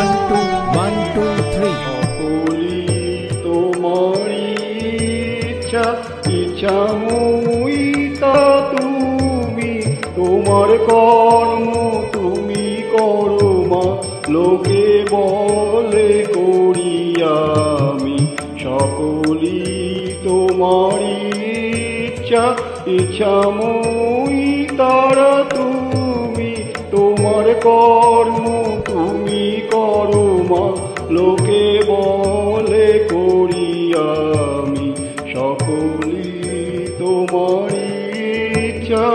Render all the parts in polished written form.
1 2 1 2 3 সকলি তোমারি ইচ্ছা ইচ্ছাময়ী তা তুমি তোমার কর্ম তুমি করো মা লোকে বলে করি আমি সকলি তোমারি ইচ্ছা ইচ্ছাময়ী তারা তুমি তোমার কর্ম তুমি করো মা লোকে বলে করি আমি সকলি তোমারি ইচ্ছা।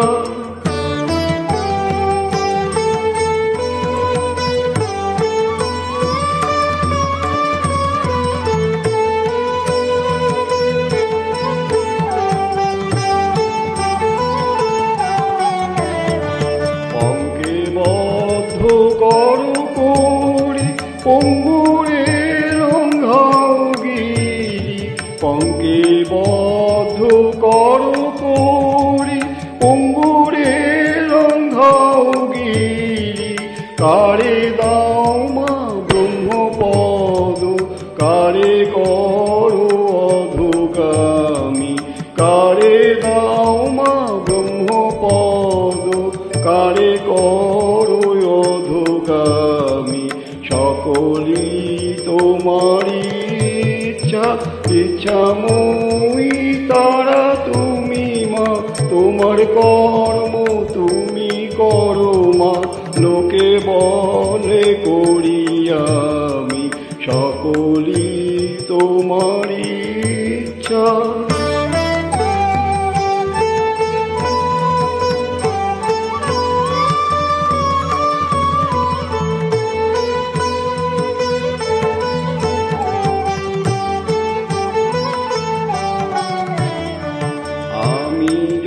করো করি পঙ্গুরে রঙ্গাও গিরি পঙ্কে বদ্ধ করো করি পঙ্গুরে রঙ্গাও গিরি কারে দাও মা ব্রহ্মপদ কারে করো অধোগামী কারে দাও মা ব্রহ্মপদ কারে করো অধোগামী সকলি তোমারি ইচ্ছা ইচ্ছাময়ী তারা তুমি মা তোমার কর্ম তুমি করো মা লোকে বলে করি আমি সকলি তোমারি ইচ্ছা।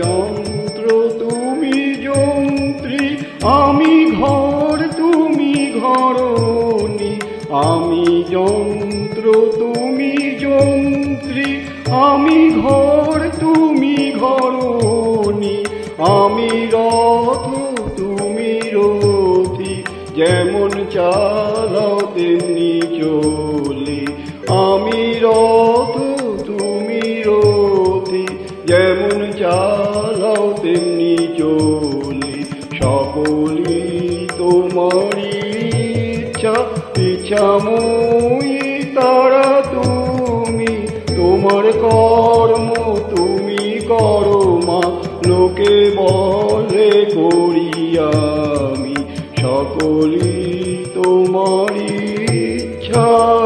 যন্ত্র তুমি যন্ত্রী আমি ঘর তুমি ঘরণী আমি যন্ত্র তুমি যন্ত্রী আমি ঘর তুমি ঘরণী আমি রথ তুমি রথী যেমন চালাও তেমনি চলি আমি রথ তুমি রথী যেমন চালাও তেমনি চলি সকলি তোমারি ইচ্ছা ইচ্ছাময়ী তারা তুমি তোমার কর্ম তুমি করো মা লোকে বলে করি আমি সকলি তোমারি ইচ্ছা।